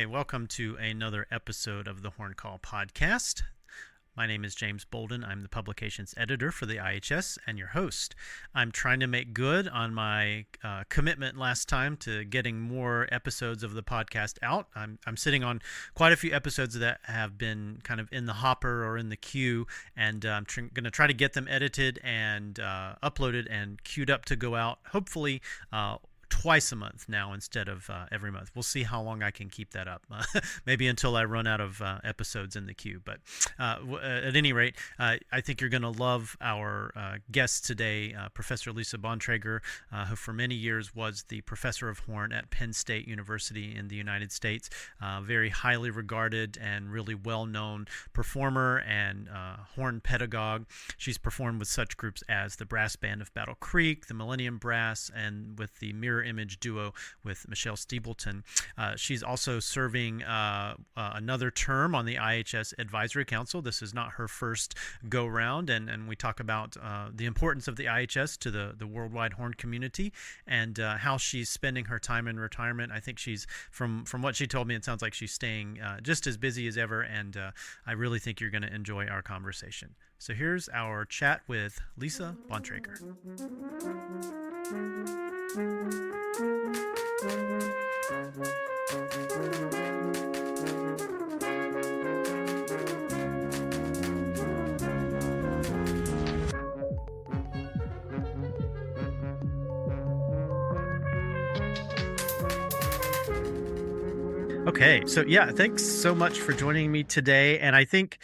Hi, welcome to another episode of the Horn Call podcast. My name is James Bolden. I'm the publications editor for the IHS and your host. I'm trying to make good on my commitment last time to getting more episodes of the podcast out. I'm sitting on quite a few episodes that have been kind of in the hopper or in the queue, and I'm going to try to get them edited and uploaded and queued up to go out, hopefully twice a month now instead of every month. We'll see how long I can keep that up. Maybe until I run out of episodes in the queue. But at any rate, I think you're going to love our guest today, Professor Lisa Bontrager, who for many years was the Professor of Horn at Penn State University in the United States. Very highly regarded and really well-known performer and horn pedagogue. She's performed with such groups as the Brass Band of Battle Creek, the Millenium Brass, and with the MirrorImage Duo with Michelle Steepleton. She's also serving another term on the IHS Advisory Council. This is not her first go-round, and we talk about the importance of the IHS to the worldwide horn community and how she's spending her time in retirement. I think she's, from what she told me, it sounds like she's staying just as busy as ever, and I really think you're going to enjoy our conversation. So here's our chat with Lisa Bontrager. Okay, so yeah, thanks so much for joining me today. And I think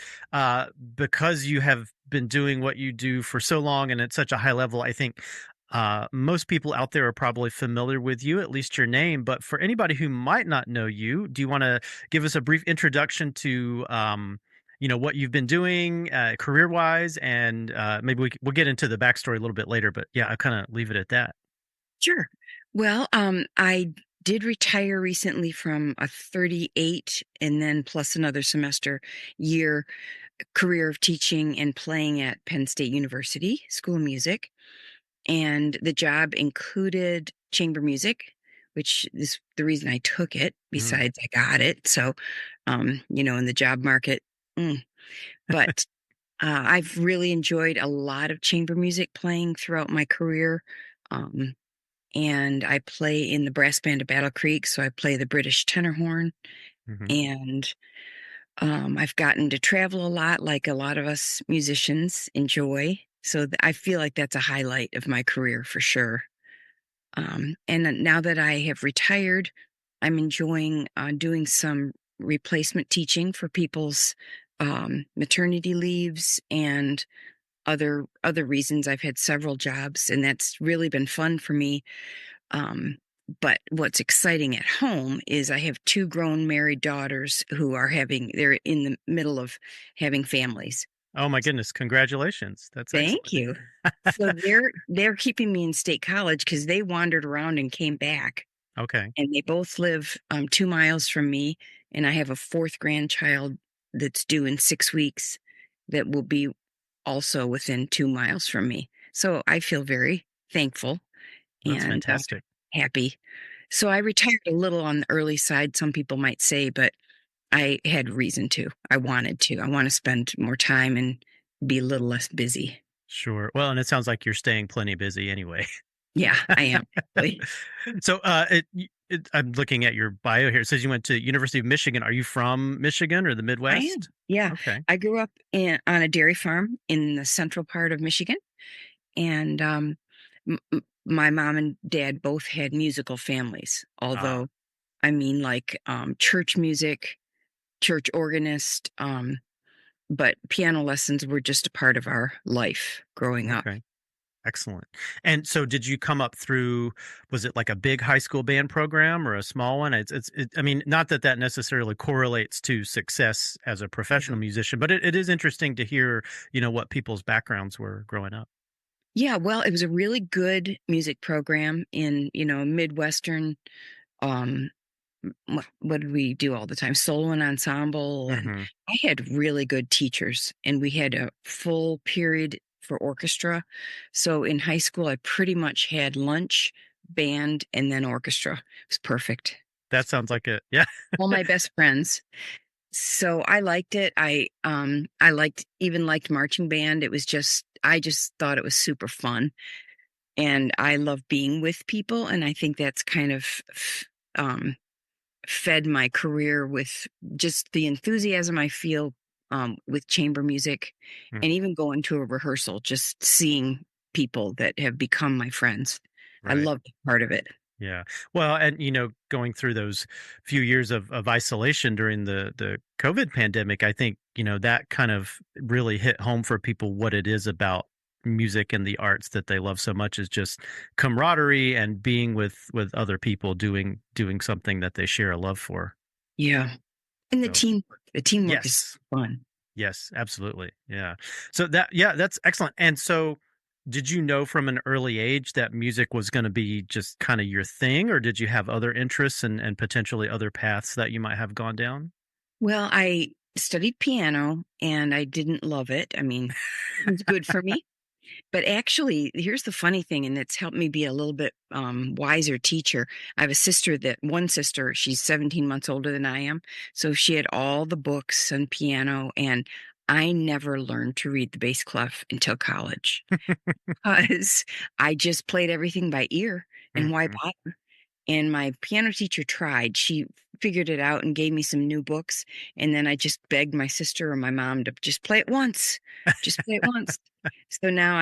because you have been doing what you do for so long and at such a high level, I think most people out there are probably familiar with you, at least your name. But for anybody who might not know you, do you want to give us a brief introduction to what you've been doing career-wise, and maybe we'll get into the backstory a little bit later. But yeah, I'll kind of leave it at that. Sure. Well, I did retire recently from a 38 and then plus another semester year career of teaching and playing at Penn State University School of Music. And the job included chamber music, which is the reason I took it, besides I got it. So, in the job market. But I've really enjoyed a lot of chamber music playing throughout my career. And I play in the Brass Band of Battle Creek, so I play the British tenor horn. And I've gotten to travel a lot, like a lot of us musicians enjoy. So I feel like that's a highlight of my career for sure. And now that I have retired, I'm enjoying doing some replacement teaching for people's maternity leaves and other reasons. I've had several jobs, and that's really been fun for me. But what's exciting at home is I have two grown married daughters who they're in the middle of having families. Oh my goodness! Congratulations. That's Thank excellent. you. So they're keeping me in State College because they wandered around and came back. Okay. And they both live 2 miles from me, and I have a fourth grandchild that's due in 6 weeks that will be also within 2 miles from me. So I feel very thankful That's and fantastic. happy. So I retired a little on the early side, some people might say, but I had reason to. I wanted to. I want to spend more time and be a little less busy. Sure. Well, and it sounds like you're staying plenty busy anyway. Yeah, I am. So I'm looking at your bio here. It says you went to University of Michigan. Are you from Michigan or the I am. Midwest? Yeah. Okay. I grew up on a dairy farm in the central part of Michigan. And my mom and dad both had musical families, although like church music, church organist, but piano lessons were just a part of our life growing up. Okay. Excellent. And so did you come up through, was it like a big high school band program or a small one? I mean, not that necessarily correlates to success as a professional musician, but it is interesting to hear, what people's backgrounds were growing up. Yeah, well, it was a really good music program in, Midwestern. Um, what did we do all the time? Solo and ensemble. And I had really good teachers, and we had a full period for orchestra. So in high school, I pretty much had lunch, band, and then orchestra. It was perfect. That sounds like it. Yeah. All my best friends. So I liked it. I liked marching band. It was just I just thought it was super fun. And I love being with people, and I think that's kind of um fed my career with just the enthusiasm I feel with chamber music, Mm, and even going to a rehearsal, just seeing people that have become my friends. I right. love that part of it. Yeah. Well, and going through those few years of isolation during the COVID pandemic, I think, that kind of really hit home for people what it is about music and the arts that they love so much is just camaraderie and being with other people doing something that they share a love for. Yeah. And So, the teamwork is yes. fun. Yes, absolutely. Yeah. So yeah, that's excellent. And so did you know from an early age that music was going to be just kind of your thing, or did you have other interests and potentially other paths that you might have gone down? Well, I studied piano and I didn't love it. I mean, it was good for me. But actually, here's the funny thing, and it's helped me be a little bit wiser teacher. I have a sister one sister, she's 17 months older than I am. So she had all the books on piano, and I never learned to read the bass clef until college because I just played everything by ear. And why Mhm. bother? And my piano teacher tried. She figured it out and gave me some new books. And then I just begged my sister or my mom to just play it once. Just play it once. So now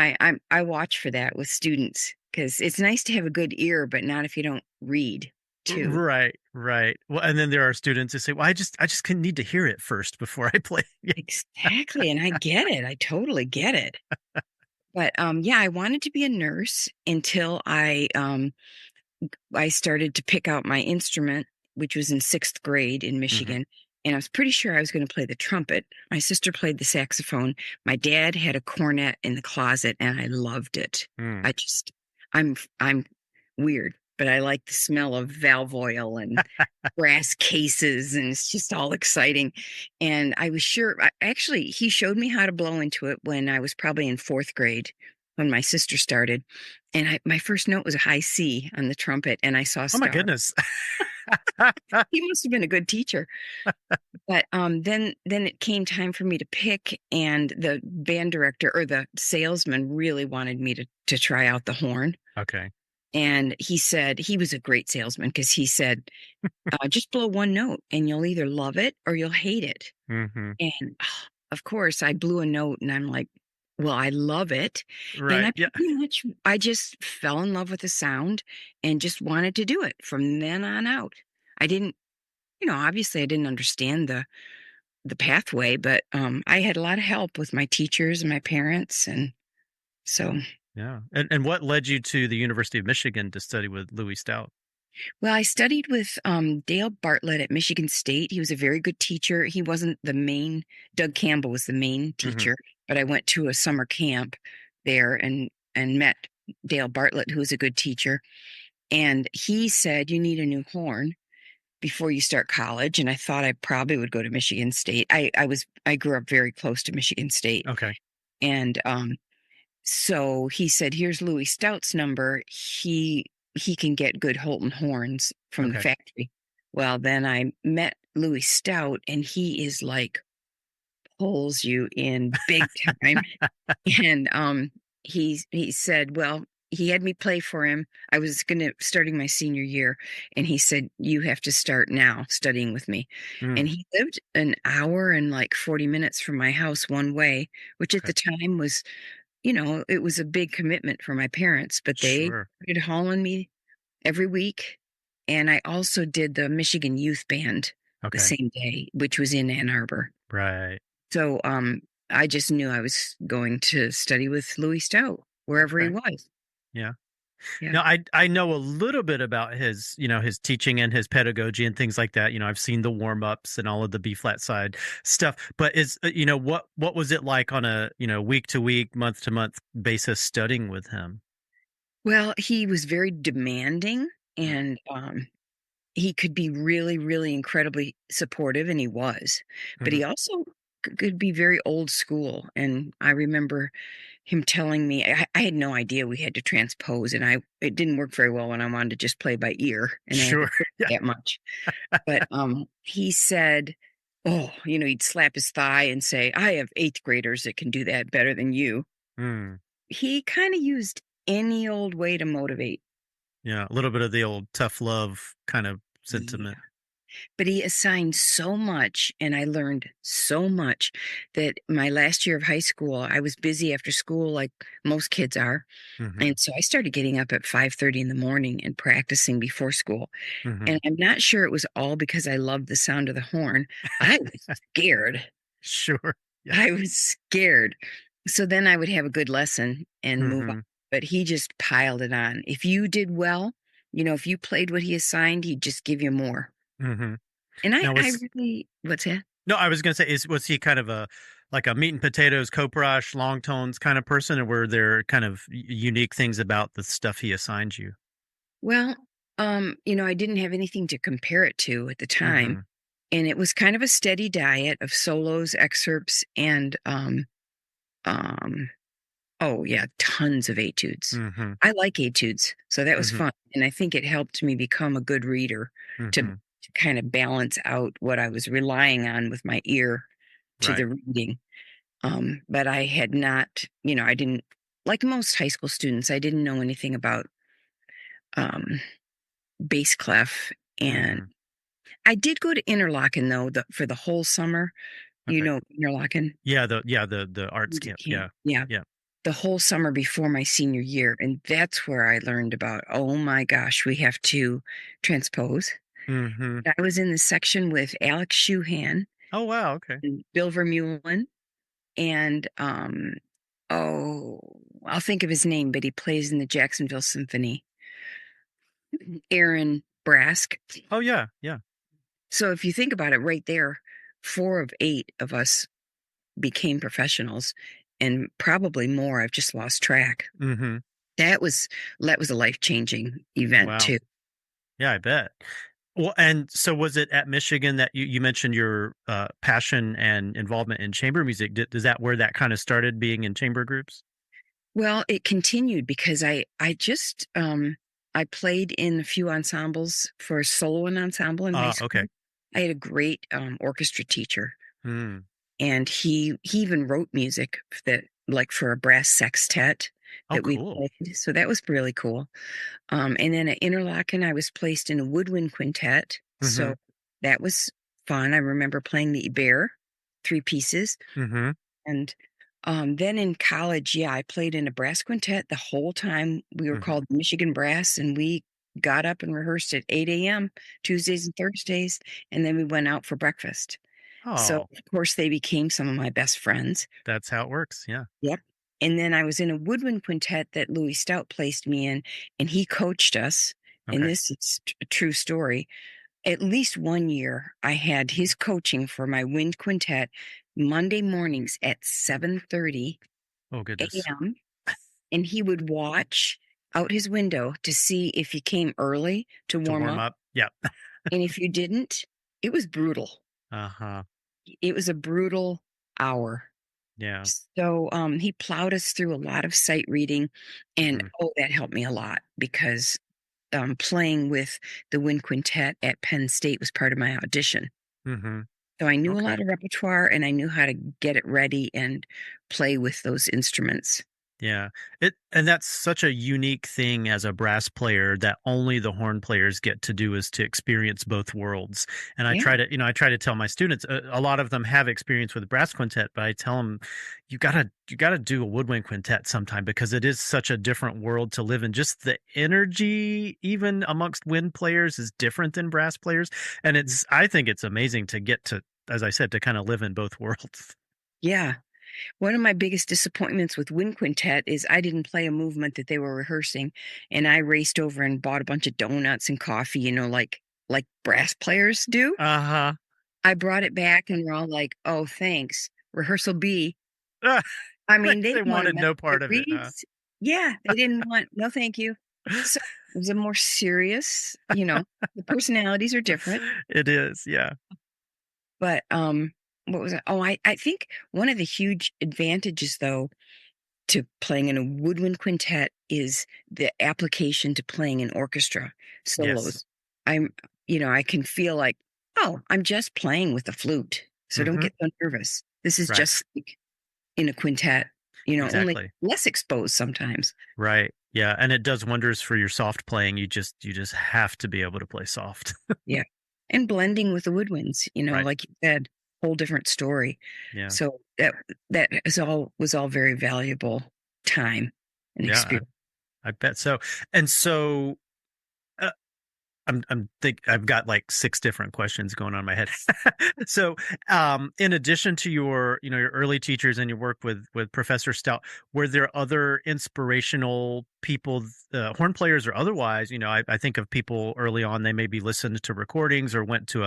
I watch for that with students because it's nice to have a good ear, but not if you don't read too. Right, right. Well, and then there are students who say, "Well, I just need to hear it first before I play." Yeah. Exactly. And I get it. I totally get it. But yeah, I wanted to be a nurse until I started to pick out my instrument, which was in 6th grade in Hmm. Michigan, and I was pretty sure I was gonna play the trumpet. My sister played the saxophone. My dad had a cornet in the closet, and I loved it. Mm. I just I'm weird, but I like the smell of valve oil and brass cases, and it's just all exciting, and I was sure actually, he showed me how to blow into it when I was probably in 4th grade when my sister started, and my first note was a high C on the trumpet, and I saw Oh my stars. goodness. He must have been a good teacher. But, then it came time for me to pick, and the band director or the salesman really wanted me to try out the horn, Okay. and he said he was a great salesman because he said, "Just blow 1 note, and you'll either love it or you'll hate it." Hmm. And, of course, I blew a note, and I'm like, "Well, I love it." And Right. Yeah. I just fell in love with the sound and just wanted to do it from then on out. I didn't obviously, I didn't understand the pathway, but, I had a lot of help with my teachers and my parents, and so Yeah. Yeah. And what led you to the University of Michigan to study with Louis Stout? well, I studied with, Dale Bartlett at Michigan State. He was a very good teacher. He wasn't the main Doug Campbell was the main Hmm. teacher, but I went to a summer camp there and met Dale Bartlett, who was a good teacher, and he said, "You need a new horn before you start college," and I thought I probably would go to Michigan State. I grew up very close to Michigan State, Okay. and, so he said, "Here's Louis Stout's number. He can get good Holton horns from the Okay. factory." Well, then I met Louis Stout, and he is like pulls you in big time. And he said, well, he had me play for him. I was gonna starting my senior year, and he said, "You have to start now studying with me." And Mm, he lived an hour and like 40 minutes from my house one way, which at okay. the time was it was a big commitment for my parents, but they Sure. started hauling me every week. And I also did the Michigan Youth Band the Okay. same day, which was in Ann Arbor. Right. So I just knew I was going to study with Louis Stout wherever he Okay. was. Yeah. Yeah. Now, I know a little bit about his teaching and his pedagogy and things like that. I've seen the warm ups and all of the B flat side stuff. But what was it like on a week to week, month to month basis studying with him? Well, he was very demanding, Mm, and he could be really, really incredibly supportive, and he was. But mhm. he also could be very old school. And I remember him telling me, I had no idea we had to transpose, and it didn't work very well when I wanted to just play by ear, and I had to Sure. think Yeah. that much. But he said, oh, he'd slap his thigh and say, I have eighth graders that can do that better than you. Mm. He kind of used any old way to motivate. Yeah. A little bit of the old tough love kind of Yeah. sentiment. But he assigned so much, and I learned so much that my last year of high school, I was busy after school like most kids are. Mm-hmm. And so I started getting up at 5:30 in the morning and practicing before school. Mm-hmm. And I'm not sure it was all because I loved the sound of the horn. I was scared. Sure. Yeah. I was scared. So then I would have a good lesson and move on. Mm-hmm. But he just piled it on. If you did well, if you played what he assigned, he'd just give you more. Mm-hmm. And Now I was really, what's that? no, I was gonna say, was he kind of a like a meat and potatoes, coprush, long tones kind of person, or were there kind of unique things about the stuff he assigned you? Well, I didn't have anything to compare it to at the time. Mm-hmm. And it was kind of a steady diet of solos, excerpts, and um, oh yeah, tons of etudes. Mm-hmm. I like etudes, so that was Mm-hmm. fun. And I think it helped me become a good reader to Mm-hmm. kind of balance out what I was relying on with my ear to Right. the reading. But I had not, I didn't, like most high school students, I didn't know anything about um, bass clef. And Mm-hmm. I did go to Interlochen though, for the whole summer. Okay. Interlochen. The arts Music camp. camp. Yeah. Yeah. Yeah. The whole summer before my senior year. And that's where I learned about, oh my gosh, we have to transpose. Mm-hmm. I was in the section with Alex Schuhan Oh wow. Okay. and Bill Vermeulen and oh, I'll think of his name, but he plays in the Jacksonville Symphony. Aaron Brask. Oh yeah. Yeah. So if you think about it right there, 4 of 8 of us became professionals and probably more. I've just lost track. Mm-hmm. That was that was a life-changing event Wow. too. Yeah, I bet. Well, and so was it at Michigan that you mentioned your passion and involvement in chamber music? Is that where that kind of started, being in chamber groups? Well, it continued because I just I played in a few ensembles for a solo and ensemble in high school. Okay. I had a great orchestra teacher, Mm, and he even wrote music that like for a brass sextet oh, that we cool. played. So that was really cool. And then at Interlochen, I was placed in a woodwind quintet. Mm-hmm. So that was fun. I remember playing the Iber, 3 pieces. Mm-hmm. And then in college, yeah, I played in a brass quintet the whole time. We were Mm-hmm. called Michigan Brass, and we got up and rehearsed at 8 a.m. Tuesdays and Thursdays, and then we went out for breakfast. So, Oh, of course, they became some of my best friends. that's how it works. Yeah. Yep. And then I was in a woodwind quintet that Louis Stout placed me in, and he coached us. And Okay. this is a true story. At least one year, I had his coaching for my wind quintet Monday mornings at 7:30 Oh, goodness. a.m. And he would watch out his window to see if you came early to To warm warm up. up. Yeah. And if you didn't, it was brutal. Uh-huh. It was a brutal hour. Yeah. So he plowed us through a lot of sight reading. And Mm-hmm. oh, that helped me a lot because playing with the wind quintet at Penn State was part of my audition. Mm-hmm. So I knew a Okay. lot of repertoire and I knew how to get it ready and play with those instruments. Yeah. And that's such a unique thing as a brass player that only the horn players get to do, is to experience both worlds. And Yeah. I try to tell my students, a lot of them have experience with brass quintet, but I tell them you got to do a woodwind quintet sometime, because it is such a different world to live in. Just the energy even amongst wind players is different than brass players, and I think it's amazing to get to, as I said, to kind of live in both worlds. Yeah. One of my biggest disappointments with Wind Quintet is I didn't play a movement that they were rehearsing, and I raced over and bought a bunch of donuts and coffee, like brass players do. Uh-huh. I brought it back and we're all like, "Oh, thanks. Rehearsal B." I they mean, they they didn't want to wanted mess no with part the of it, huh? reeds. Yeah, they didn't want no thank you. So it was a more serious, the personalities are different, It is, yeah. but what was it? Oh, I think one of the huge advantages, though, to playing in a woodwind quintet is the application to playing in orchestra Yes. solos. I'm, I can feel like, oh, I'm just playing with the flute. So don't Hmm. get so nervous. This is Right. just like in a quintet, only Exactly. less exposed sometimes. Right. Yeah, and it does wonders for your soft playing. You just have to be able to play soft. Yeah. And blending with the woodwinds, Right. like you said, whole different story. Yeah. So that is all was all very valuable time and Yeah, experience. I bet so. And so uh, I'm think I've got like six different questions going on in my head. So, in addition to your early teachers and your work with Professor Stout, were there other inspirational people, horn players or otherwise? I think of people early on, they maybe listened to recordings or went to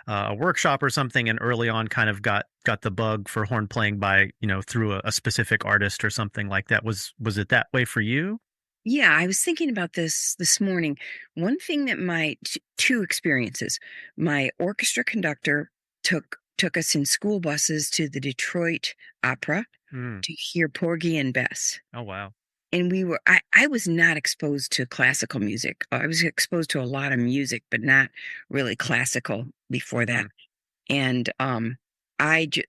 a workshop or something, and early on kind of got the bug for horn playing by, through a specific artist or something like that. Was it that way for you? Yeah, I was thinking about this morning. One thing that my two experiences, my orchestra conductor took us in school buses to the Detroit Opera Mm. to hear Porgy and Bess. Oh, wow. And I was not exposed to classical music. I was exposed to a lot of music, but not really classical before that. Hmm. And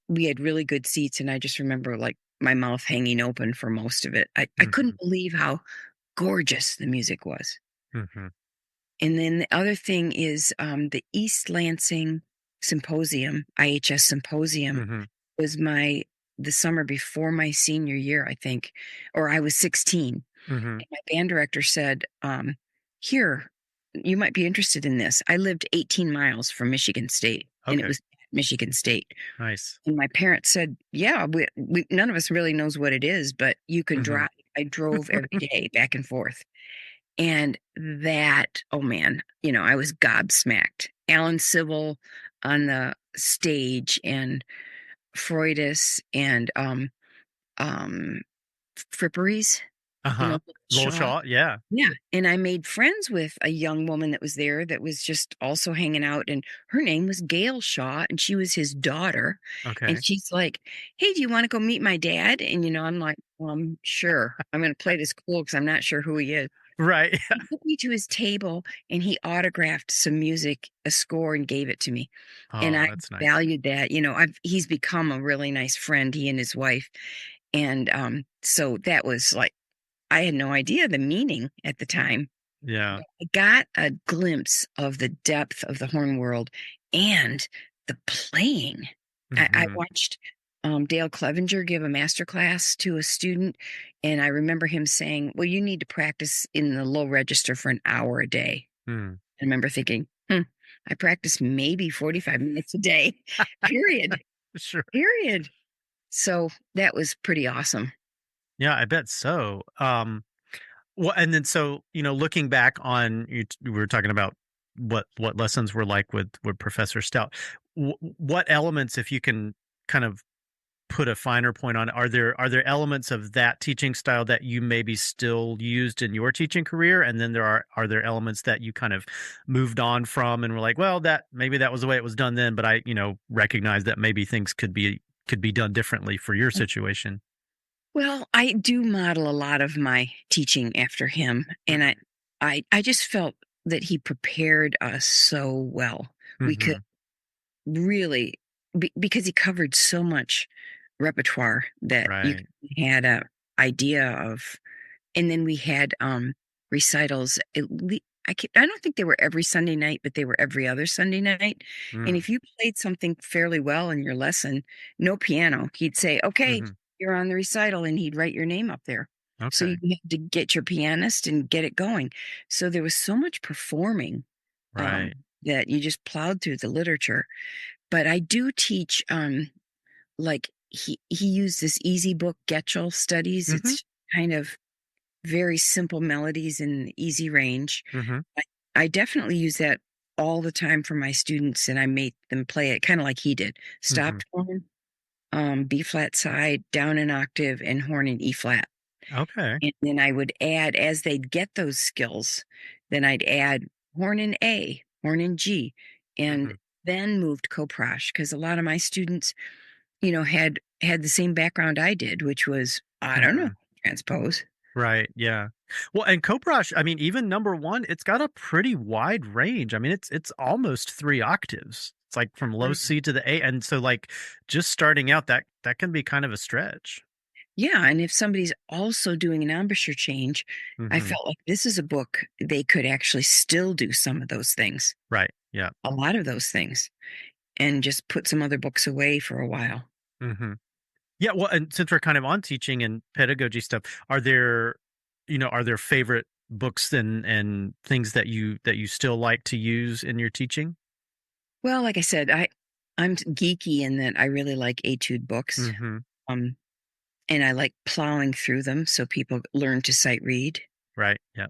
we had really good seats, and I just remember like my mouth hanging open for most of it. I couldn't Hmm. believe how gorgeous the music was. Hmm. And then the other thing is the East Lansing Symposium, IHS Symposium, Hmm. was the summer before my senior year, I think, or I was 16. Hmm. And my band director said, here, you might be interested in this. I lived 18 miles from Michigan State, and it Okay. was Michigan State. Nice. And my parents said, yeah, none of us really knows what it is, but you can Hmm. drive. I drove every day back and forth. And that, oh man, I was gobsmacked. Alan Civil on the stage and Freudis and um Fripperies, Uh-huh. Lowell Shaw. Shaw, yeah. Yeah. And I made friends with a young woman that was there that was just also hanging out. And her name was Gail Shaw, and she was his daughter. And Okay. she's like, hey, do you want to go meet my dad? And, I'm like, sure. I'm going to play this cool because I'm not sure who he is. Right. He took me to his table and he autographed some music, a score, and gave it to me. And Oh, I that's nice. valued that. He's become a really nice friend, he and his wife. And so that was like, I had no idea the meaning at the time. Yeah. I got a glimpse of the depth of the horn world and the playing. I Hmm. watched Dale Clevenger give a master class to a student, and I remember him saying, well, you need to practice in the low register for an hour a day. Mm. I remember thinking, I practice maybe 45 minutes a day, period, Sure. period. So that was pretty awesome. Yeah, I bet so. Well, and then so, looking back on we were talking about what lessons were like with Professor Stout. What elements, if you can kind of put a finer point on it, are there elements of that teaching style that you maybe still used in your teaching career, and then are there elements that you kind of moved on from and were like, well, that maybe that was the way it was done then, but I recognize that maybe things could be done differently for your situation. Well, I do model a lot of my teaching after him, and I just felt that he prepared us so well. We could Mm-hmm. really, because he covered so much repertoire that you Right. had a idea of. And then we had recitals. I don't think they were every Sunday night, but they were every other Sunday night. And Mm. if you played something fairly well in your lesson, no piano, he'd say, "Okay, Hmm. you're on the recital," and he'd write your name up there. So you Okay. had to get your pianist and get it going. So there was so much performing Right. that you just plowed through the literature. But I do teach. Like he used this easy book, Getchell Studies. Hmm. It's kind of very simple melodies in easy range. Hmm. I, I definitely use that all the time for my students, and I make them play it kind of like he did. Hmm. Stopped horn, B flat side, down an octave, and horn in E flat. Okay. And then I would add, as they'd get those skills, then I'd add horn in A, horn in G. And Hmm. then moved coprash because a lot of my students, had the same background I did, which was, I don't know, Mhm. transpose. Right. Yeah. Well, and Coprush, I mean, even number one, it's got a pretty wide range. I mean, it's almost 3 octaves. It's like from low Right. C to the A, and so like just starting out, that can be kind of a stretch. Yeah, and if somebody's also doing an embouchure change, I Hmm. felt like this is a book they could actually still do some of those things, Right. Yeah. a lot of those things, and just put some other books away for a while. Hmm. Yeah. Well, and since we're kind of on teaching and pedagogy stuff, are there favorite books and things that you still like to use in your teaching? Well, like I said, I'm geeky in that I really like etude books. Hmm. Um, and I like plowing through them so people learn to sight read. Right. Yeah.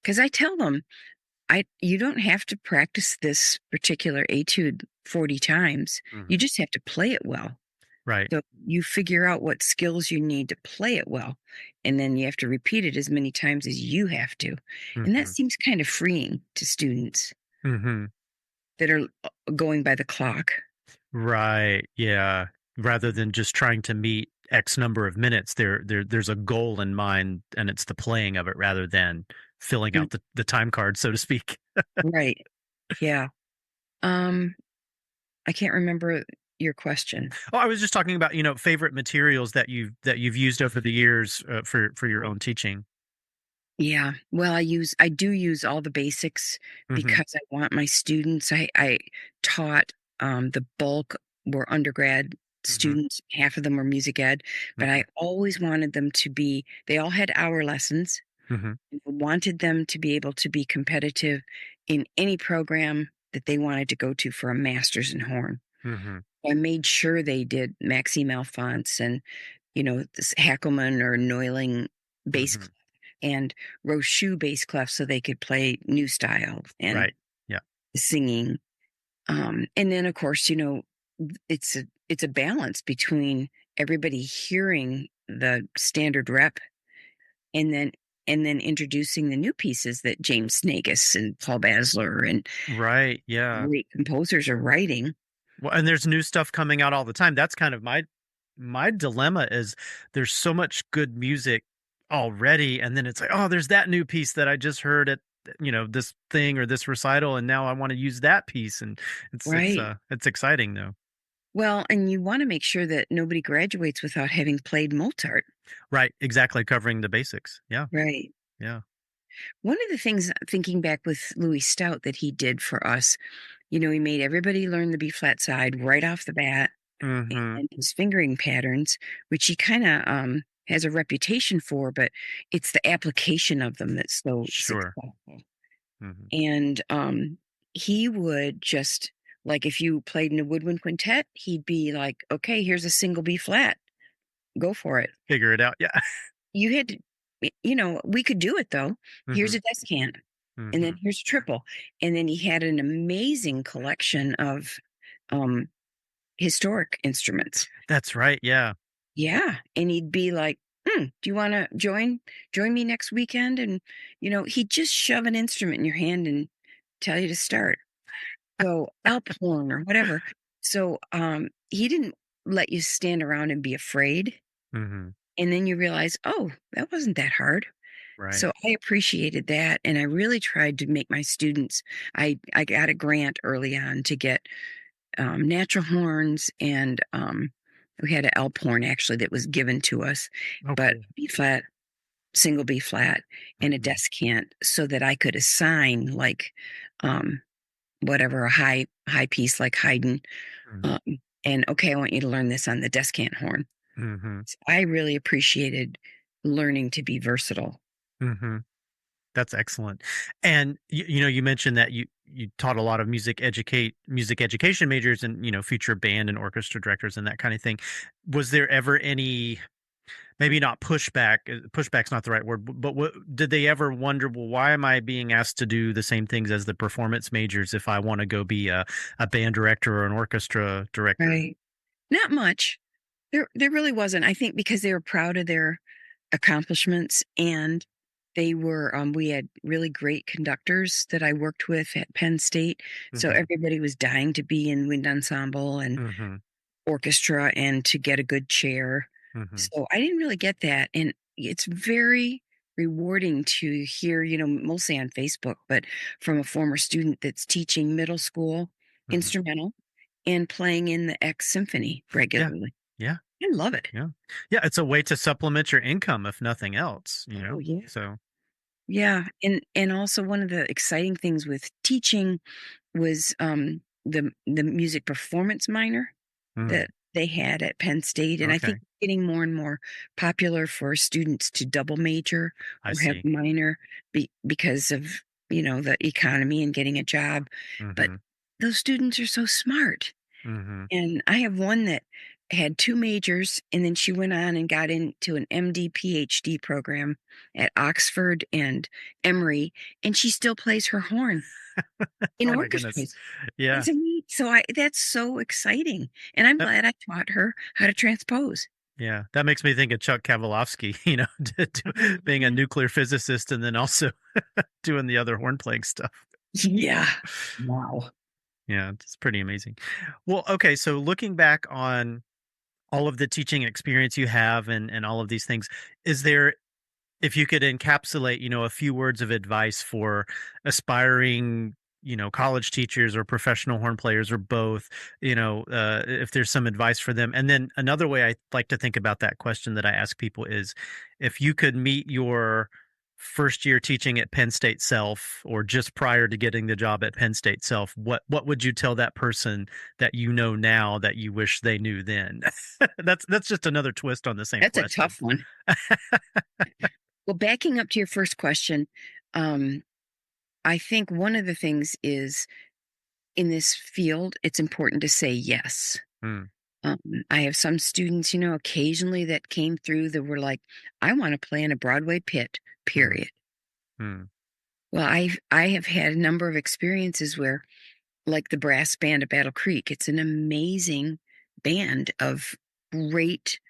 Because I tell them, you don't have to practice this particular etude 40 times. You Hmm. just have to play it well. Right. So you figure out what skills you need to play it well, and then you have to repeat it as many times as you have to. And that Hmm. seems kind of freeing to students Hmm. that are going by the clock. Right. Yeah. Rather than just trying to meet X number of minutes, there's a goal in mind, and it's the playing of it rather than filling Mm, out the time card, so to speak. right. Yeah. Um, I can't remember your question. Oh, I was just talking about, favorite materials that you've used over the years for your own teaching. Yeah. Well, I do use all the basics Hmm. because I want my students. I taught the bulk were undergrad Hmm. students, half of them were music ed, but Hmm. I always wanted them to be, they all had hour lessons. Hmm. I wanted them to be able to be competitive in any program that they wanted to go to for a master's in horn. Hmm. I made sure they did Maxime Alphonse and, this Hackelman or Neuling bass Hmm. clef and Rochu bass clef so they could play new style and Right. Yeah. singing. And then of course, it's a balance between everybody hearing the standard rep and then introducing the new pieces that James Snagus and Paul Basler and Right. Yeah. great composers are writing. Well, and there's new stuff coming out all the time. That's kind of my dilemma is there's so much good music already, and then it's like, oh, there's that new piece that I just heard at this thing or this recital, and now I want to use that piece, and Right. it's exciting though. Well, and you want to make sure that nobody graduates without having played Mozart. Right, exactly, covering the basics. Yeah, Right. yeah. One of the things, thinking back with Louis Stout, that he did for us, he made everybody learn the B flat side right off the bat Mm-hmm. and his fingering patterns, which he kind of has a reputation for, but it's the application of them that's so Sure. successful. Mm-hmm. And he would just, like, if you played in a woodwind quintet, he'd be like, okay, here's a single B flat, go for it. Figure it out. Yeah. You had to, we could do it though. Mm-hmm. Here's a descant, and then Mm-hmm. here's a triple. And then he had an amazing collection of um, historic instruments. That's right. Yeah. Yeah. And he'd be like, do you want to join me next weekend? And, he'd just shove an instrument in your hand and tell you to start. So Alphorn or whatever. So he didn't let you stand around and be afraid. Mm-hmm. And then you realize, oh, that wasn't that hard. Right. So I appreciated that, and I really tried to make my students. I got a grant early on to get natural horns, and we had an elp horn actually that was given to us, Oh, but cool. B flat, single B flat, and a Mm-hmm. descant, so that I could assign like um, whatever a high piece like Haydn, Mm-hmm. um, and okay, I want you to learn this on the descant horn. Mm-hmm. So I really appreciated learning to be versatile. Mm-hmm. That's excellent. And you mentioned that you taught a lot of music education majors and future band and orchestra directors and that kind of thing. Was there ever any, maybe not pushback? Pushback's not the right word, but what did they ever wonder? Well, why am I being asked to do the same things as the performance majors if I want to go be a band director or an orchestra director? Right. Not much. There really wasn't. I think because they were proud of their accomplishments and They were, we had really great conductors that I worked with at Penn State. So Hmm. everybody was dying to be in wind ensemble and Hmm. orchestra and to get a good chair. Hmm. So I didn't really get that. And it's very rewarding to hear, mostly on Facebook, but from a former student that's teaching middle school Hmm. instrumental and playing in the X Symphony Yeah. regularly. Yeah. I love it. Yeah. Yeah. It's a way to supplement your income, if nothing else, Oh yeah. So, Yeah. And also one of the exciting things with teaching was the music performance minor mm, that they had at Penn State, and I think okay. it's getting more and more popular for students to double major I or have see. minor because of, the economy and getting a job. But Hmm. those students are so smart. Hmm. And I have one that had 2 majors, and then she went on and got into an MD, PhD program at Oxford and Emory, and she still plays her horn in Oh my goodness. orchestras. Yeah. It's amazing. So that's so exciting, and I'm That, glad I taught her how to transpose. yeah. That makes me think of Chuck Kavalovsky, Oh, being a yeah. nuclear physicist and then also doing the other horn playing stuff. Yeah. Wow. Yeah, it's pretty amazing. Well, okay, so looking back on all of the teaching experience you have and all of these things, is there, if you could encapsulate, a few words of advice for aspiring, college teachers or professional horn players or both, if there's some advice for them. And then another way I like to think about that question that I ask people is, if you could meet your first year teaching at Penn State self, or just prior to getting the job at Penn State self, what would you tell that person that you know now that you wish they knew then? That's just another twist on the same That's a question. tough one. Well, backing up to your first question, um, I think one of the things is in this field, it's important to say yes. Mm, Um, I have some students, occasionally that came through that were like, I want to play in a Broadway pit, mm, period. mm, Well, I have had a number of experiences where, like the brass band at Battle Creek, it's an amazing band of great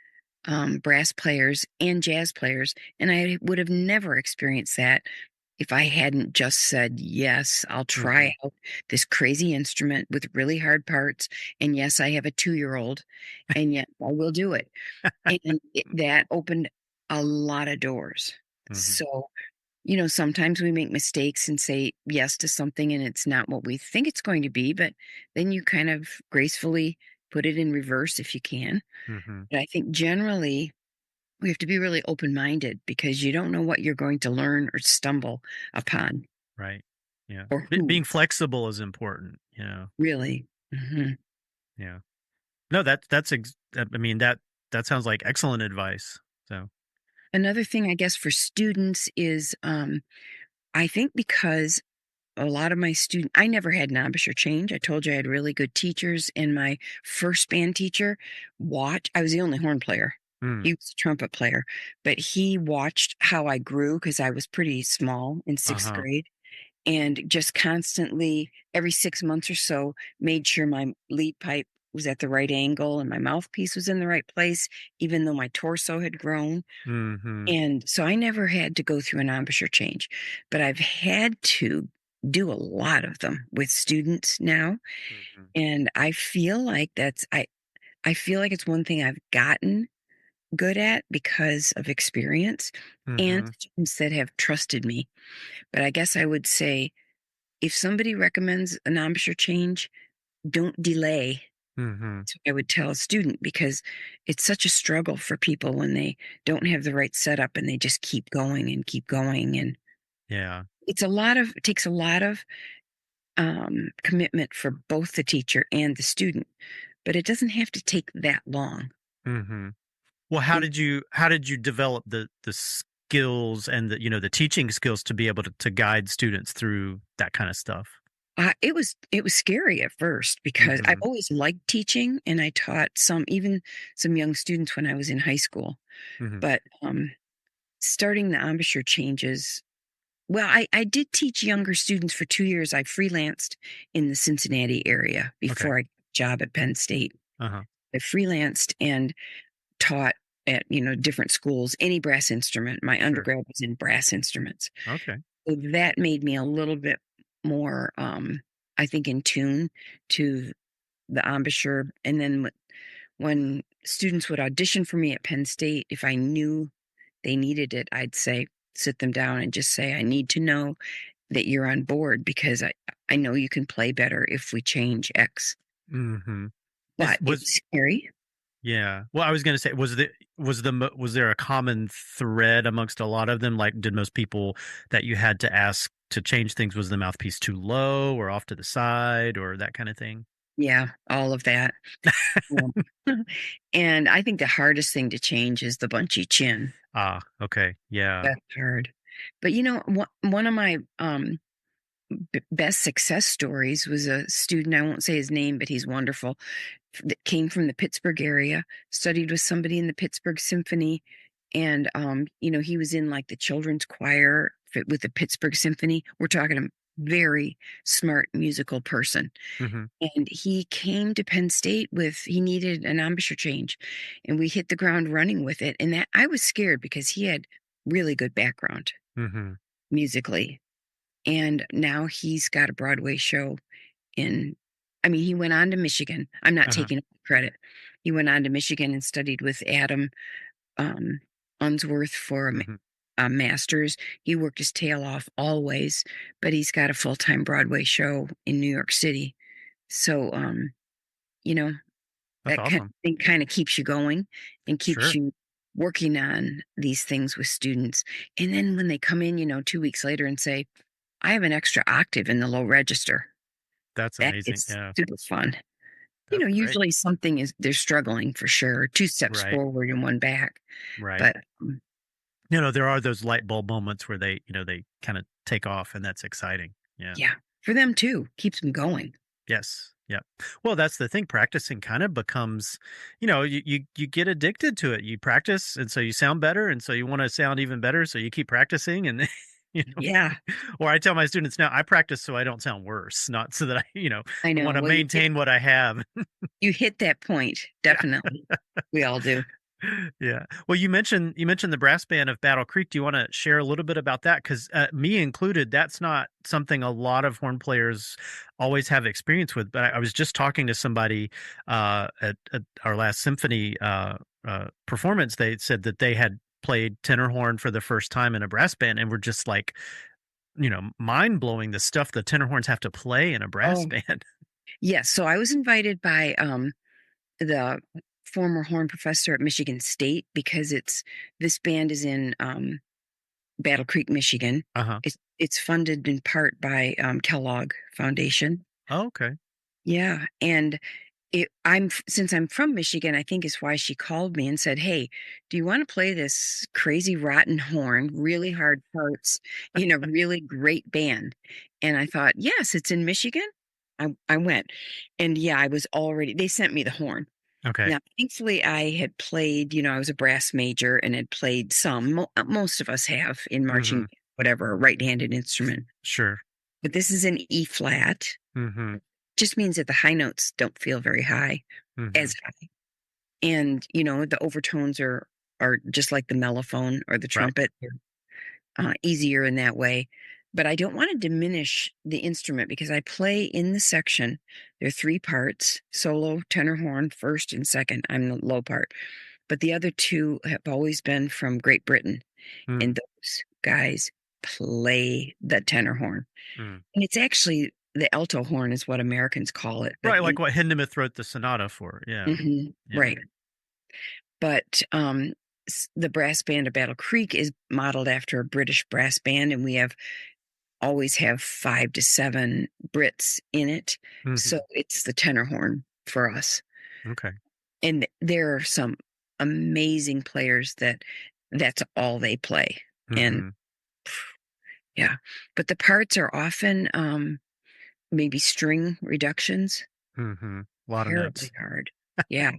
brass players and jazz players. And I would have never experienced that if I hadn't just said, yes, I'll mhm. try out this crazy instrument with really hard parts. And yes, I have a 2-year-old, and yet I will do it. And that opened a lot of doors. Mhm, So, sometimes we make mistakes and say yes to something and it's not what we think it's going to be, but then you kind of gracefully put it in reverse if you can. mhm. But I think generally we have to be really open minded because you don't know what you're going to learn or stumble upon Right. Yeah. or Being who, flexible is important, really. Yeah. No, I mean, that sounds like excellent advice. So, Another thing, I guess, for students is I think because a lot of my student I never had an embouchure change. I told you I had really good teachers, and my first band teacher I was the only horn player. mm, He was a trumpet player, but he watched how I grew because I was pretty small in 6th uh-huh. grade, and just constantly every 6 months or so made sure my lead pipe was at the right angle and my mouthpiece was in the right place, even though my torso had grown. Mhm. And so I never had to go through an embouchure change, but I've had to do a lot of them with students now. Mhm. And I feel like I feel like it's one thing I've gotten good at because of experience and Mhm. students that have trusted me. But I guess I would say if somebody recommends an embouchure change, don't delay. Mhm. That's what I would tell a student because it's such a struggle for people when they don't have the right setup and they just keep going and keep going. And Yeah. it takes a lot of commitment for both the teacher and the student, but it doesn't have to take that long. Mhm. Well, how And did you develop the skills and the teaching skills to be able to guide students through that kind of stuff? it was scary at first because I've Mhm. always liked teaching and I taught even some young students when I was in high school. Mhm. But starting the embouchure changes. Well, I did teach younger students for 2 years. I freelanced in the Cincinnati area Okay. before I got a job at Penn State. Uh-huh. I freelanced and taught at different schools, any brass instrument. My Sure. undergrad was in brass instruments. Okay. So that made me a little bit more, I think, in tune to the embouchure. And then when students would audition for me at Penn State, if I knew they needed it, I'd say, sit them down and just say, I need to know that you're on board because I know you can play better if we change X. Mm-hmm. But it was scary. Yeah. Well, I was going to say, was there a common thread amongst a lot of them? Like, did most people that you had to ask to change things, was the mouthpiece too low or off to the side or that kind of thing? Yeah, all of that. And I think the hardest thing to change is the bunchy chin. Ah, okay. Yeah. That's hard. But one of my best success stories was a student, I won't say his name, but he's wonderful, that came from the Pittsburgh area, studied with somebody in the Pittsburgh Symphony. And, he was in like the children's choir with the Pittsburgh Symphony. We're talking a very smart musical person. Mm-hmm. And he came to Penn State he needed an embouchure change, and we hit the ground running with it. And that I was scared because he had really good background Mm-hmm. musically. And now he's got a Broadway show he went on to Michigan. I'm not Uh-huh. taking credit. He went on to Michigan and studied with Adam um, Unsworth for Mm-hmm. a master's. He worked his tail off always, but he's got a full-time Broadway show in New York City. So, you know, That's that kind of awesome. thing kind of keeps you going and keeps Sure. you working on these things with students. And then when they come in, 2 weeks later and say, I have an extra octave in the low register. That's That amazing. is Yeah. super fun. That's great. Usually they're struggling for sure, 2 steps Right. forward and one back. Right. But There are those light bulb moments where they kind of take off, and that's exciting. Yeah. yeah, for them too, keeps them going. Yes. Yeah. Well, that's the thing. Practicing kind of becomes, you get addicted to it. You practice, and so you sound better, and so you want to sound even better, so you keep practicing, and you know. Yeah, Or I tell my students now, I practice so I don't sound worse, not so that I I know. want to Well, maintain what I have. you hit that point, Yeah. definitely. We all do. Yeah. Well, you mentioned the brass band of Battle Creek. Do you want to share a little bit about that? Because me included, that's not something a lot of horn players always have experience with. But I was just talking to somebody at our last symphony performance. They said that they had played tenor horn for the first time in a brass band, and were just like, mind blowing, the stuff the tenor horns have to play in a brass Oh, band. yes. So I was invited by the former horn professor at Michigan State because this band is in Battle Creek, Michigan. Uh huh. It's funded in part by Kellogg Foundation. Oh, okay. Yeah, and since I'm from Michigan, I think is why she called me and said, "Hey, do you want to play this crazy rotten horn, really hard parts in a really great band?" And I thought, "Yes, it's in Michigan." I went, and yeah, they sent me the horn. Okay. Now, thankfully, I had played, I was a brass major and had played most of us have in marching, Mm-hmm. band, whatever, a right-handed instrument. Sure. But this is an E flat. Mm-hmm. Just means that the high notes don't feel very high, Mm-hmm. as high. And, the overtones are just like the mellophone or the Right. trumpet. They're, easier in that way. But I don't want to diminish the instrument because I play in the section. There are three parts: solo, tenor horn, first and second. I'm the low part. But the other two have always been from Great Britain. Mm, And those guys play the tenor horn. mm. And it's actually the alto horn is what Americans call it. But Right, like what Hindemith wrote the sonata for. Yeah. Mhm, Yeah. right. But the brass band of Battle Creek is modeled after a British brass band, and we always have 5 to 7 Brits in it. Mm-hmm. So it's the tenor horn for us. Okay. And there are some amazing players that's all they play. And Mm-hmm. yeah, but the parts are often maybe string reductions. Mm-hmm. A lot of Terribly notes. hard. Yeah,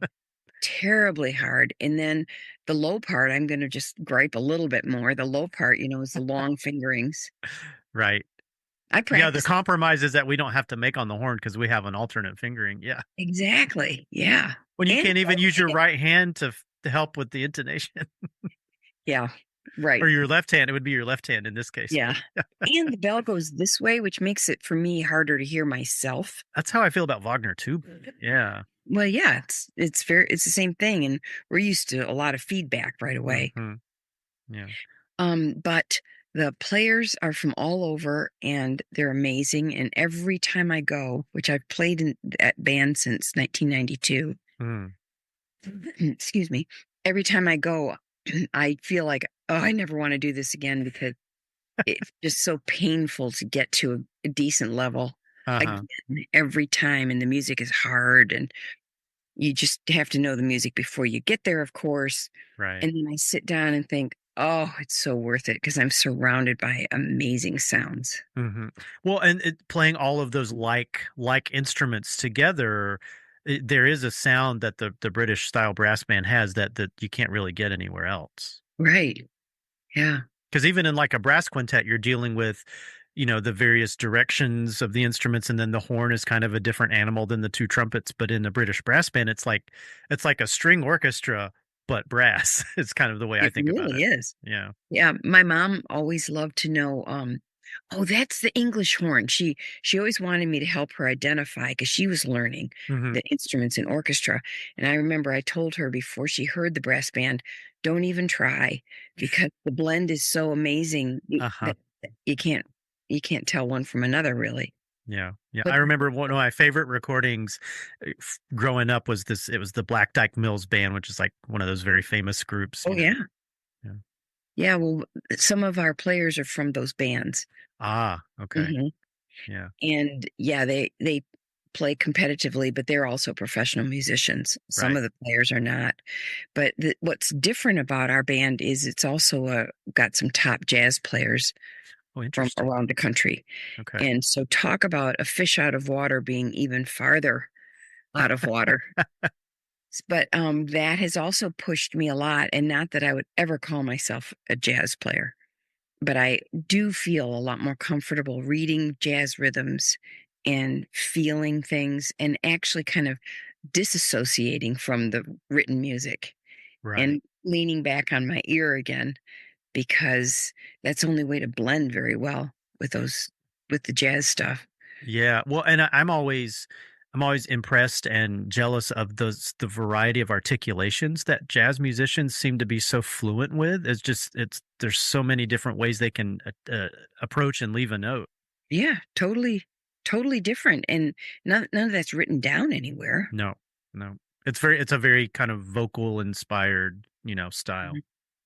terribly hard. And then the low part, I'm going to just gripe a little bit more. The low part, is the long fingerings. Right. I Yeah, the practice compromise is that we don't have to make on the horn because we have an alternate fingering. Yeah. exactly. Yeah. When you And can't even use your right hand to to help with the intonation. Yeah, right. Or your left hand. It would be your left hand in this case. Yeah. And the bell goes this way, which makes it for me harder to hear myself. That's how I feel about Wagner too. Yeah. Well, yeah, it's the same thing, and we're used to a lot of feedback right away. Hmm. Yeah. But the players are from all over, and they're amazing. And every time I go, which I've played in that band since 1992, Mm. excuse me, every time I go, I feel like, oh, I never want to do this again because it's just so painful to get to a decent level Uh-huh. again every time. And the music is hard, and you just have to know the music before you get there, of course. Right. And then I sit down and think, oh, it's so worth it because I'm surrounded by amazing sounds. Hmm. Well, and playing all of those like instruments together, there is a sound that the British style brass band has that you can't really get anywhere else. Right. Yeah. Because even in like a brass quintet, you're dealing with, the various directions of the instruments, and then the horn is kind of a different animal than the two trumpets. But in the British brass band, it's like a string orchestra, but brass. It's kind of the way I It think about really it. is. Yeah. Yeah, my mom always loved to know, oh, that's the English horn. She always wanted me to help her identify because she was learning Hmm. the instruments in orchestra. And I remember I told her before she heard the brass band, don't even try because the blend is so amazing Uh-huh. that you can't tell one from another really. Yeah. Yeah. But I remember one of my favorite recordings growing up was this. It was the Black Dyke Mills Band, which is like one of those very famous groups. oh yeah. Yeah. Yeah, well, some of our players are from those bands. Ah, okay. Hmm. Yeah. And yeah, they play competitively, but they're also professional musicians. Some Right. of the players are not. But what's different about our band is it's also got some top jazz players Oh, from interesting. around the country. Okay. And so talk about a fish out of water being even farther out of water. But that has also pushed me a lot. And not that I would ever call myself a jazz player, but I do feel a lot more comfortable reading jazz rhythms and feeling things and actually kind of disassociating from the written music Right. and leaning back on my ear again because that's the only way to blend very well with the jazz stuff. Yeah. Well, and I'm always impressed and jealous of the variety of articulations that jazz musicians seem to be so fluent with. There's so many different ways they can approach and leave a note. Yeah, totally different, and none of that's written down anywhere. No, no. It's a very kind of vocal inspired, style. Mhm.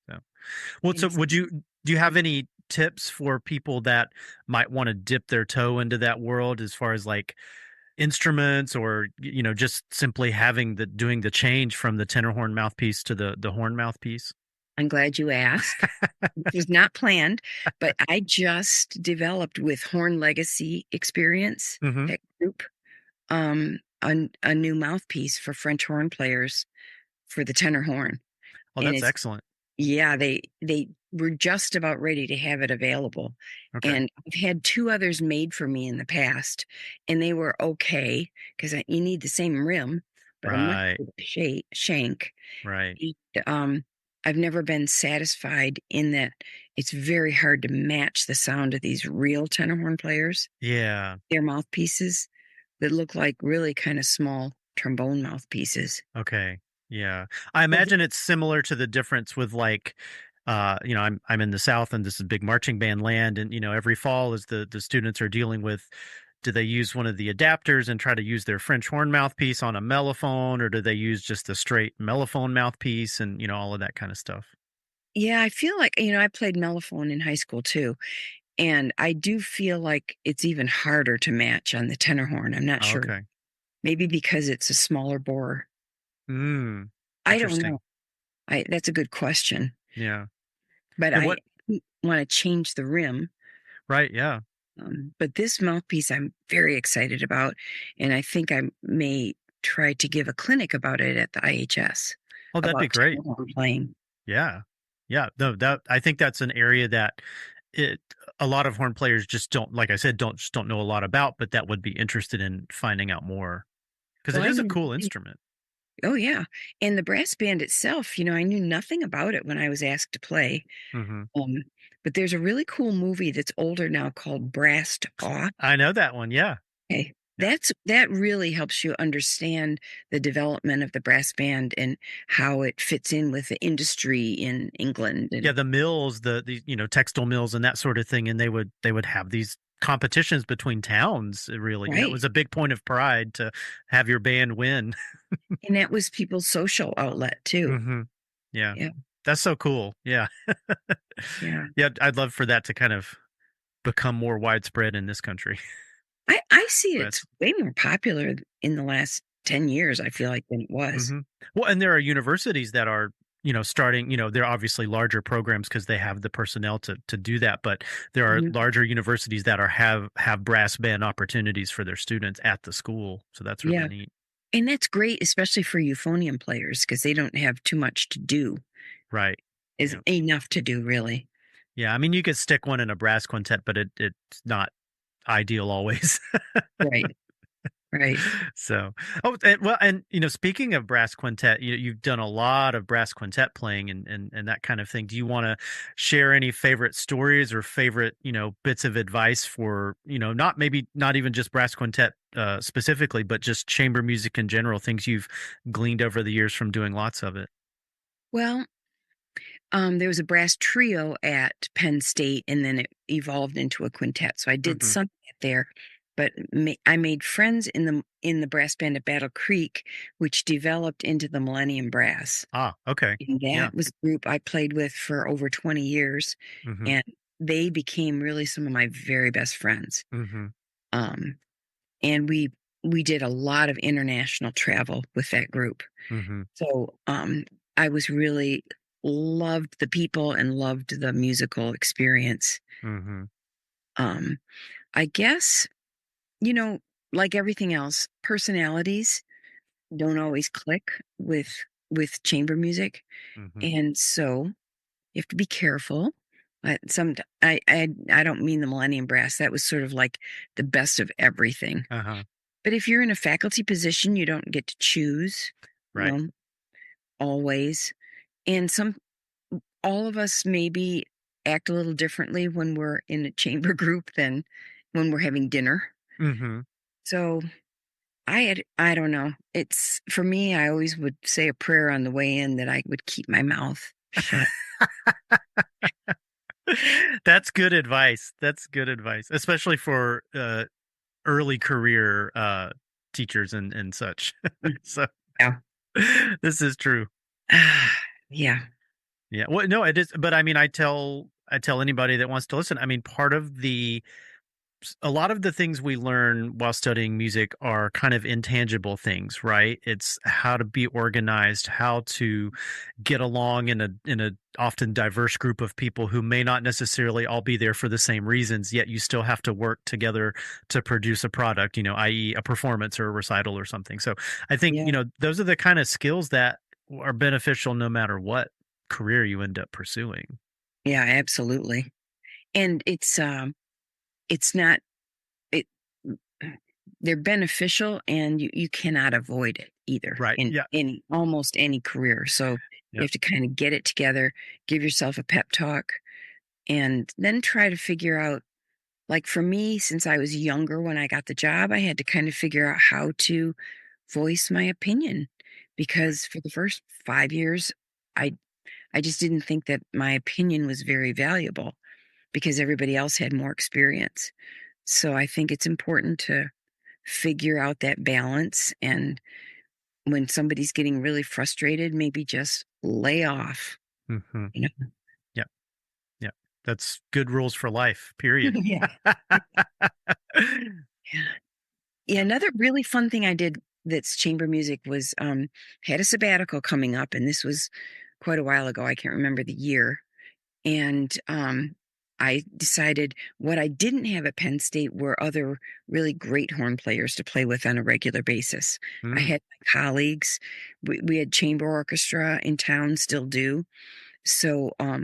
So, well, And so it's do you have any tips for people that might want to dip their toe into that world as far as like instruments, or just simply doing the change from the tenor horn mouthpiece to the horn mouthpiece? I'm glad you asked. It was not planned, but I just developed with Horn Legacy Experience, Hmm. that group, a new mouthpiece for French horn players for the tenor horn. Oh, And that's it's excellent. yeah, they were just about ready to have it available. Okay. And I've had two others made for me in the past, and they were okay because you need the same rim, but a much Right. bigger shank. Right. And, I've never been satisfied in that it's very hard to match the sound of these real tenor horn players, Yeah. their mouthpieces that look like really kind of small trombone mouthpieces. Okay. Yeah. I So imagine it's similar to the difference with like I'm in the South, and this is big marching band land, and every fall as the students are dealing with, do they use one of the adapters and try to use their French horn mouthpiece on a mellophone, or do they use just a straight mellophone mouthpiece, and all of that kind of stuff? yeah, I feel like, I played mellophone in high school too. And I do feel like it's even harder to match on the tenor horn. I'm not Oh, sure. okay. Maybe because it's a smaller bore. Mm. I don't Interesting. know. That's a good question. Yeah. But And I what want to change the rim. right, yeah. But this mouthpiece I'm very excited about. And I think I may try to give a clinic about it at the IHS Oh, that'd be about great. tenor horn playing. Yeah. Yeah. No, that I think that's an area that it a lot of horn players just don't, like I said, don't know a lot about, but that would be interested in finding out more because Well, it I is a know cool instrument. Oh, yeah. And the brass band itself, I knew nothing about it when I was asked to play. Hmm. Um, but there's a really cool movie that's older now called Brass Off. I know that one. Yeah. Okay. Yeah. That really helps you understand the development of the brass band and how it fits in with the industry in England Yeah, and the mills, the textile mills and that sort of thing, and they would have these competitions between towns. Really, it right. was a big point of pride to have your band win. And that was people's social outlet too. Hmm. Yeah, Yeah. that's so cool. Yeah, Yeah. yeah, I'd love for that to kind of become more widespread in this country. I see it's That's way more popular in the last 10 years, I feel like, than it was. hmm Well, and there are universities that are, starting, they're obviously larger programs because they have the personnel to do that, but there are Mhm. larger universities that have brass band opportunities for their students at the school. So that's really Yeah. neat. And that's great, especially for euphonium players, because they don't have too much to do. Right. Is Yeah. enough to do, really. Yeah. I mean, you could stick one in a brass quintet, but it's not ideal always. Right. Right. So, well, and speaking of brass quintet, you've done a lot of brass quintet playing and that kind of thing. Do you want to share any favorite stories or favorite, bits of advice for, not even just brass quintet specifically, but just chamber music in general, things you've gleaned over the years from doing lots of it? Well, there was a brass trio at Penn State, and then it evolved into a quintet. So I did Hmm. some there, but I made friends in the brass band at Battle Creek, which developed into the Millennium Brass. Ah, okay. And Yeah. that was a group I played with for over 20 years, Hmm. and they became really some of my very best friends. Hmm. Um, and we did a lot of international travel with that group. Hmm. So, I was really loved the people and loved the musical experience. Hmm. Um, I guess, you know, like everything else, personalities don't always click with chamber music, Hmm. and so you have to be careful. I don't mean the Millennium Brass. That was sort of like the best of everything. Uh-huh. But if you're in a faculty position, you don't get to choose, you Right. know, always. And all of us maybe act a little differently when we're in a chamber group than when we're having dinner. Hmm. So I don't know. It's for me, I always would say a prayer on the way in that I would keep my mouth shut. That's good advice. That's good advice, especially for early career teachers and such. Mm, So yeah. this is true. Yeah. Yeah. Well, no, it is. But I mean, I tell anybody that wants to listen. I mean, part of a lot of the things we learn while studying music are kind of intangible things, right? It's how to be organized, how to get along in a often diverse group of people who may not necessarily all be there for the same reasons, yet you still have to work together to produce a product, i.e. a performance or a recital or something. So I think, Yeah. those are the kind of skills that are beneficial no matter what career you end up pursuing. Yeah, absolutely. And it's not it they're beneficial and you cannot avoid it either Right. in Yeah. any almost any career. So you Yeah. have to kind of get it together, give yourself a pep talk, and then try to figure out, like for me, since I was younger when I got the job, I had to kind of figure out how to voice my opinion Right. because for the first 5 years, I I just didn't think that my opinion was very valuable because everybody else had more experience. So I think it's important to figure out that balance. And when somebody's getting really frustrated, maybe just lay off, Hmm. you know? Yeah. Yeah. That's good rules for life, period. Yeah. Yeah. Yeah. Another really fun thing I did that's chamber music was had a sabbatical coming up, and this was quite a while ago. I can't remember the year. And I decided what I didn't have at Penn State were other really great horn players to play with on a regular basis. I Mm, had my colleagues. We had chamber orchestra in town, still do. So a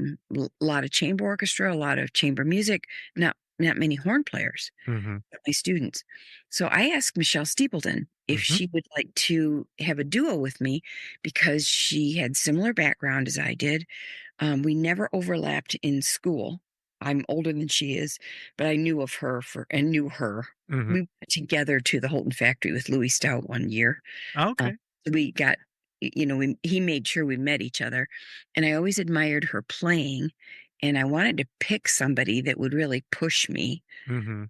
lot of chamber orchestra, a lot of chamber music. Now not many horn players, Mm-hmm. my students. So I asked Michelle Steepleton if Mm-hmm. she would like to have a duo with me because she had similar background as I did. We never overlapped in school. I'm older than she is, but I knew of her and knew her. Mm-hmm. We went together to the Holton factory with Louis Stout one year. Um, Okay. so we got, he made sure we met each other, and I always admired her playing, and I wanted to pick somebody that would really push me. Mm-hmm.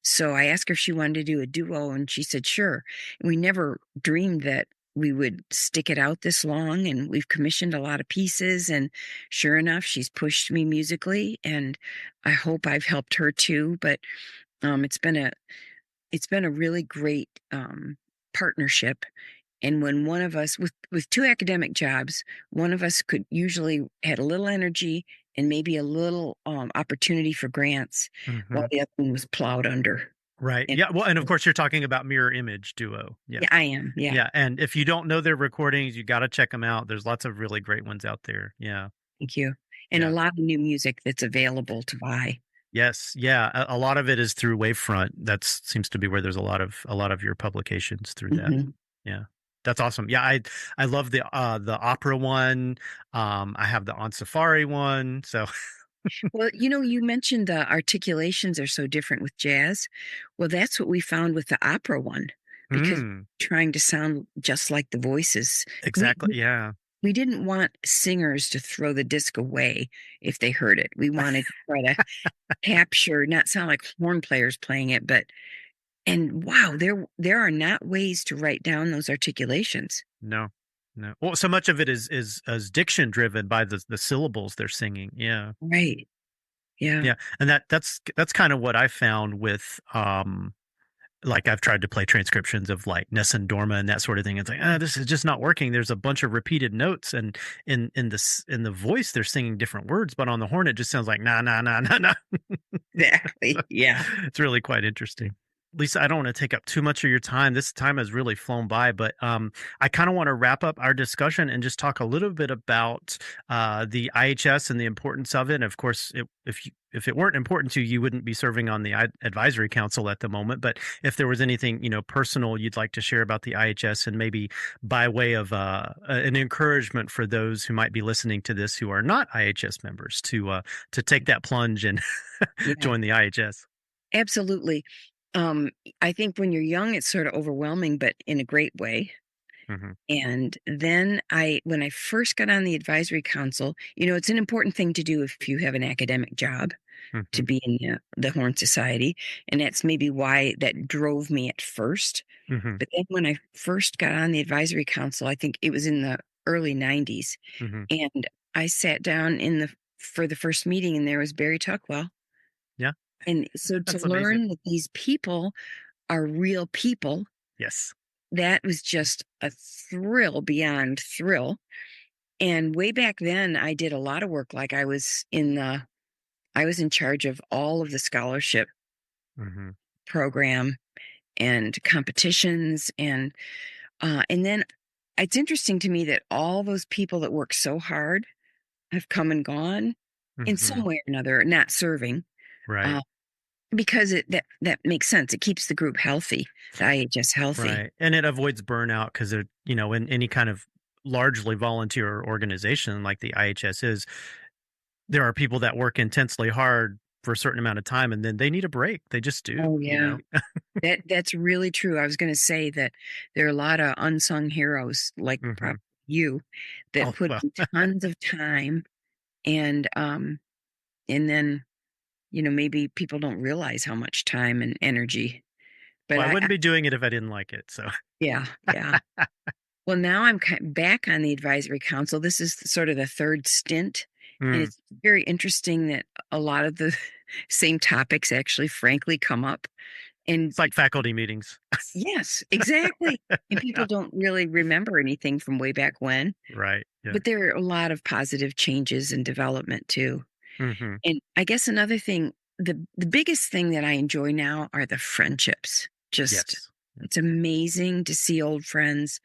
So I asked her if she wanted to do a duo, and she said, sure. And we never dreamed that we would stick it out this long, and we've commissioned a lot of pieces. And sure enough, she's pushed me musically, and I hope I've helped her too. But it's been a really great partnership. And when one of us with two academic jobs, one of us could usually had a little energy and maybe a little opportunity for grants, Mm-hmm. while the other one was plowed under. Right. And Yeah. Well, and of course, you're talking about MirrorImage Duo. Yes. yeah, I am. Yeah, Yeah. And if you don't know their recordings, you got to check them out. There's lots of really great ones out there. Yeah. thank you. And a Yeah. lot of new music that's available to buy. Yes. Yeah. A lot of it is through Wavefront. That seems to be where there's a lot of your publications through that. Hmm. Yeah. That's awesome. Yeah, I love the opera one. I have the On Safari one. So Well, you mentioned the articulations are so different with jazz. Well, that's what we found with the opera one, because mm, trying to sound just like the voices. We exactly. Yeah. we didn't want singers to throw the disc away if they heard it. We wanted to try to capture, not sound like horn players playing it, but and wow, there are not ways to write down those articulations. No. No. Well, so much of it is diction driven by the syllables they're singing. Yeah. Right. Yeah. Yeah. And that's kind of what I found with like I've tried to play transcriptions of like Nessun Dorma and that sort of thing. It's like, this is just not working. There's a bunch of repeated notes, and in the voice they're singing different words, but on the horn it just sounds like nah nah nah nah nah. Exactly. Yeah. It's really quite interesting. Lisa, I don't want to take up too much of your time. This time has really flown by, but I kind of want to wrap up our discussion and just talk a little bit about the IHS and the importance of it. And of course, if it weren't important to you, you wouldn't be serving on the advisory council at the moment. But if there was anything personal you'd like to share about the IHS, and maybe by way of an encouragement for those who might be listening to this who are not IHS members to take that plunge and Yeah. join the IHS. Absolutely. Um, I think when you're young, it's sort of overwhelming, but in a great way. Hmm. And then when I first got on the advisory council, it's an important thing to do if you have an academic job, to Hmm. be in the Horn Society. And that's maybe why that drove me at first. Hmm. But then when I first got on the advisory council, I think it was in the early 90s. Hmm. And I sat down for the first meeting, and there was Barry Tuckwell. Yeah, And so to that's amazing. learn that these people are real people, Yes. that was just a thrill beyond thrill. And way back then, I did a lot of work. Like I was in charge of all of the scholarship Hmm. program and competitions, and then it's interesting to me that all those people that work so hard have come and gone in Hmm. some way or another, not serving, Right. uh, because that makes sense. It keeps the group healthy, the IHS healthy. Right. And it avoids burnout because in any kind of largely volunteer organization like the IHS is, there are people that work intensely hard for a certain amount of time and then they need a break. They just do, Oh yeah. That's really true. I was going to say that there are a lot of unsung heroes, like Hmm. probably you, that Oh, put well. in tons of time, and then maybe people don't realize how much time and energy. But Well, I I wouldn't be doing it if I didn't like it. So, yeah, yeah. Well, now I'm back on the advisory council. This is sort of the third stint, and mm, it's very interesting that a lot of the same topics actually, frankly, come up. And it's like faculty meetings. yes, exactly. And people Yeah. don't really remember anything from way back when, Right. Yeah. but there are a lot of positive changes and development too. Hmm. And I guess another thing, the biggest thing that I enjoy now are the friendships. Just Yes. it's amazing to see old friends,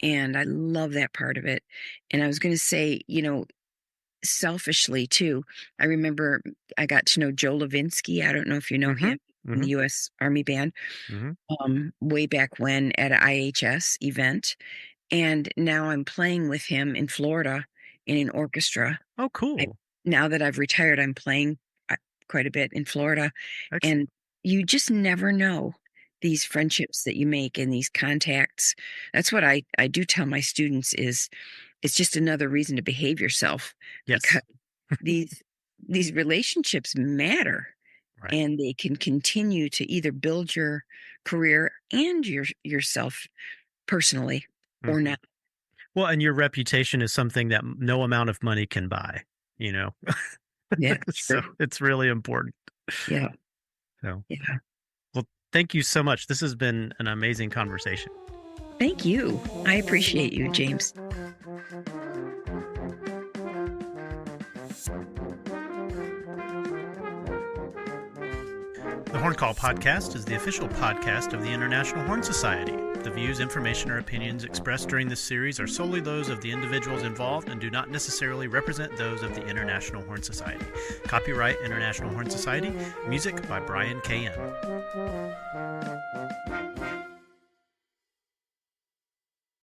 and I love that part of it. And I was going to say, selfishly too. I remember I got to know Joe Levinsky. I don't know if you know him, in the Mm-hmm. U.S. Army Band, Mm-hmm. way back when at an IHS event. And now I'm playing with him in Florida in an orchestra. Oh, I, cool. now that I've retired, I'm playing quite a bit in Florida. Excellent. And you just never know these friendships that you make and these contacts. That's what I do tell my students is it's just another reason to behave yourself, because Yes. these these relationships matter, Right. and they can continue to either build your career and yourself personally or Hmm. not. Well, and your reputation is something that no amount of money can buy, you know? Yeah, So sure. it's really important. Yeah, So, yeah. well, thank you so much. This has been an amazing conversation. Thank you. I appreciate you, James. The Horn Call Podcast is the official podcast of the International Horn Society. The views, information, or opinions expressed during this series are solely those of the individuals involved and do not necessarily represent those of the International Horn Society. Copyright International Horn Society. Music by Brian K.M.